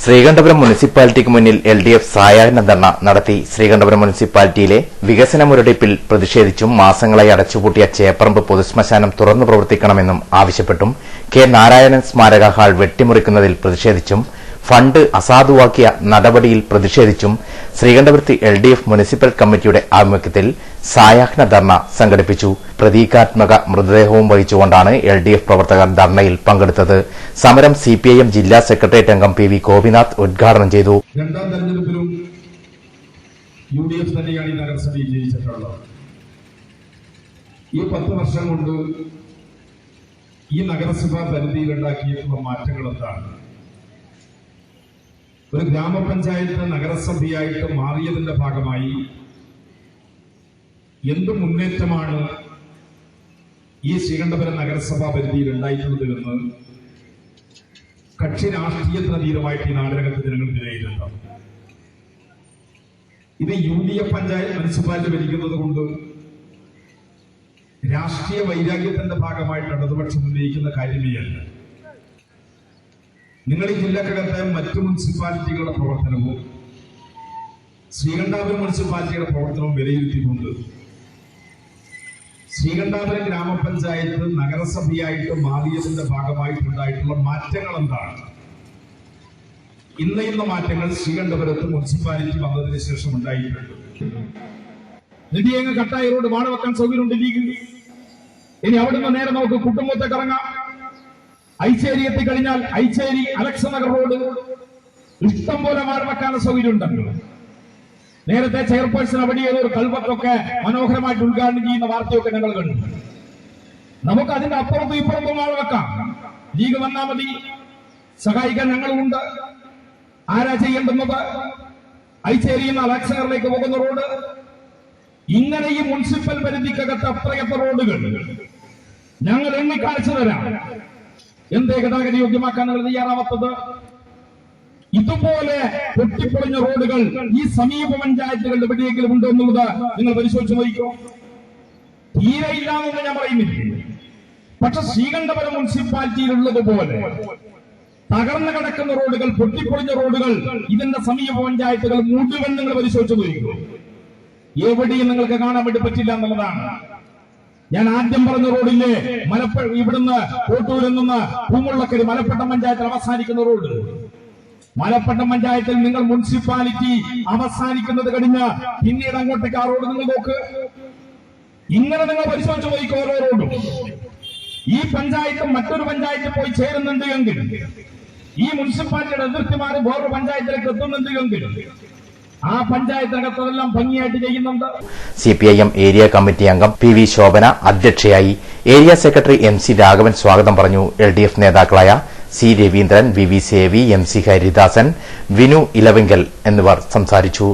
ശ്രീകണ്ഠപുരം മുനിസിപ്പാലിറ്റിക്ക് മുന്നിൽ എൽഡിഎഫ് സായാഹ്ന ധർണ നടത്തി. ശ്രീകണ്ഠപുരം മുനിസിപ്പാലിറ്റിയിലെ വികസന മുരടിപ്പിൽ പ്രതിഷേധിച്ചും മാസങ്ങളായി അടച്ചുപൂട്ടിയ ചേപ്പറമ്പ് പൊതുശ്മശാനം തുറന്നു പ്രവർത്തിക്കണമെന്നും ആവശ്യപ്പെട്ടും കെ നാരായണൻ സ്മാരക ഹാൾ വെട്ടിമുറിക്കുന്നതിൽ പ്രതിഷേധിച്ചും ഫണ്ട് അസാധുവാക്കിയ നടപടിയിൽ പ്രതിഷേധിച്ചും ശ്രീകണ്ഠപുരത്ത് എൽഡിഎഫ് മുനിസിപ്പൽ കമ്മിറ്റിയുടെ ആഭിമുഖ്യത്തിൽ സായാഹ്ന ധർണ സംഘടിപ്പിച്ചു. പ്രതീകാത്മക മൃതദേഹവും വഹിച്ചുകൊണ്ടാണ് എൽഡിഎഫ് പ്രവർത്തകർ ധർണയിൽ പങ്കെടുത്തത്. സമരം സിപിഐഎം ജില്ലാ സെക്രട്ടേറിയറ്റ് അംഗം പി വി ഗോപിനാഥ് ഉദ്ഘാടനം ചെയ്തു. രണ്ടാം തെരഞ്ഞെടുപ്പിലും യുഡിഎഫ് തന്നെയാണ് ഈ നഗരസഭയിൽ ജയിച്ചിട്ടുള്ളത്. ഈ 10 വർഷം കൊണ്ട് ഈ നഗരസഭാ പരിധിയിലുണ്ടാക്കിയിട്ടുള്ള മാറ്റങ്ങൾ എന്താണ്? ഒരു ഗ്രാമപഞ്ചായത്ത് നഗരസഭയായിട്ട് മാറിയതിന്റെ ഭാഗമായി എന്ത് മുന്നേറ്റമാണ് ഈ ശ്രീകണ്ഠപുരം നഗരസഭാ പരിധിയിൽ ഉണ്ടായിട്ടുള്ളതെന്ന് കക്ഷി രാഷ്ട്രീയത്തിന് അതീതമായിട്ട് ഈ നാടിനകത്ത് ജനങ്ങൾ വിലയിരുത്തണം. ഇത് യുഡിഎഫ് പഞ്ചായത്ത് മുനിസിപ്പാലിറ്റി ഭരിക്കുന്നത് കൊണ്ട് രാഷ്ട്രീയ വൈരാഗ്യത്തിന്റെ ഭാഗമായിട്ട് ഇടതുപക്ഷം ഉന്നയിക്കുന്ന കാര്യമേ അല്ല. നിങ്ങൾ ഈ ജില്ലക്കകത്തെ മറ്റു മുനിസിപ്പാലിറ്റികളുടെ പ്രവർത്തനവും ശ്രീകണ്ഠപുരം മുനിസിപ്പാലിറ്റിയുടെ പ്രവർത്തനവും വിലയിരുത്തിക്കൊണ്ട് ശ്രീകണ്ഠപുരം ഗ്രാമപഞ്ചായത്ത് നഗരസഭയായിട്ട് മാറിയതിന്റെ ഭാഗമായിട്ടുണ്ടായിട്ടുള്ള മാറ്റങ്ങൾ എന്താണ്? ഇന്ന മാറ്റങ്ങൾ ശ്രീകണ്ഠപുരത്ത് മുനിസിപ്പാലിറ്റി വന്നതിന് ശേഷം ഉണ്ടായിട്ടുണ്ട്. നെടിയങ്ങ് കട്ടായി റോഡ് വാട വെക്കാൻ സൗകര്യമുണ്ട് ലീഗിൽ. ഇനി അവിടുന്ന് നേരെ നമുക്ക് കുട്ടുമ്പത്തേക്ക് ഇറങ്ങാം. ഐച്ചേരി എത്തിക്കഴിഞ്ഞാൽ ഐച്ചേരി അലക്സ് നഗർ റോഡ് ഇഷ്ടം പോലെ വാട വെക്കാനുള്ള സൗകര്യം ഉണ്ടല്ലോ. നേരത്തെ ചെയർപേഴ്സൺ അവിടെ ഒരു കൽവത്തൊക്കെ മനോഹരമായിട്ട് ഉദ്ഘാടനം ചെയ്യുന്ന വാർത്തയൊക്കെ ഞങ്ങൾ കണ്ടു. നമുക്ക് അതിന്റെ അപ്പുറത്തും ഇപ്പുറത്തും ആൾ വെക്കാം. ലീഗ് വന്നാൽ മതി, സഹായിക്കാൻ ഞങ്ങളുമുണ്ട്. ആരാ ചെയ്യേണ്ടുന്നത്? ഐച്ചേരിയിൽ നിന്ന് അലക്സനറിലേക്ക് പോകുന്ന റോഡ്, ഇങ്ങനെ ഈ മുനിസിപ്പൽ പരിധിക്കകത്ത് അത്രയത്ര റോഡുകൾ ഞങ്ങൾ എണ്ണി കാണിച്ചു തരാം. എന്തേ ഗതാഗത യോഗ്യമാക്കാൻ നിങ്ങൾ തയ്യാറാവാത്തത്? ഇതുപോലെ പൊട്ടിപ്പൊളിഞ്ഞ റോഡുകൾ ഈ സമീപ പഞ്ചായത്തുകളുടെ എവിടെയെങ്കിലും ഉണ്ടോ എന്നുള്ളത് നിങ്ങൾ പരിശോധിച്ച് നോക്കിക്കോ. തീരെ ഇല്ലാന്നൊന്നും ഞാൻ പറയുന്നില്ല. പക്ഷെ ശ്രീകണ്ഠപുരം മുനിസിപ്പാലിറ്റിയിലുള്ളതുപോലെ തകർന്നു കിടക്കുന്ന റോഡുകൾ, പൊട്ടിപ്പൊളിഞ്ഞ റോഡുകൾ ഇതിന്റെ സമീപ പഞ്ചായത്തുകൾ മുഴുവൻ നിങ്ങൾ പരിശോധിച്ച് നോക്കിക്കോ. എവിടെയും നിങ്ങൾക്ക് കാണാൻ വേണ്ടി പറ്റില്ല എന്നുള്ളതാണ്. ഞാൻ ആദ്യം പറഞ്ഞ റോഡില്ലേ, ഇവിടുന്ന് കോട്ടൂരിൽ നിന്ന് പൂമുള്ളക്കരി മലപ്പട്ടം പഞ്ചായത്തിൽ അവസാനിക്കുന്ന റോഡ്, മലപ്പട്ടം പഞ്ചായത്തിൽ നിങ്ങൾ മുനിസിപ്പാലിറ്റി അവസാനിക്കുന്നത് കഴിഞ്ഞ് പിന്നീട് അങ്ങോട്ടേക്ക് ആ റോഡ് നിങ്ങൾ നോക്ക്. ഇങ്ങനെ നിങ്ങൾ പരിശോധിച്ച് നോക്കിക്കോ. ഓരോ റോഡും ഈ പഞ്ചായത്ത് മറ്റൊരു പഞ്ചായത്തിൽ പോയി ചേരുന്നുണ്ട് എങ്കിൽ, ഈ മുനിസിപ്പാലിറ്റിയുടെ അതിർത്തിമാര് വേറൊരു പഞ്ചായത്തിലേക്ക് എത്തുന്നുണ്ട് എങ്കിൽ ആ പഞ്ചായത്തിനകത്തെല്ലാം ഭംഗിയായിട്ട് ചെയ്യുന്നുണ്ട്. സിപിഐഎം ഏരിയ കമ്മിറ്റി അംഗം പി വി ശോഭന അധ്യക്ഷയായി. Area secretary M C Raghavan സ്വാഗതം പറഞ്ഞു. എൽഡിഎഫ് നേതാക്കളായ C Raveendran, V V Sevi, M C Haridasan, Vinu Elavinkal എന്നിവർ സംസാരിച്ചു.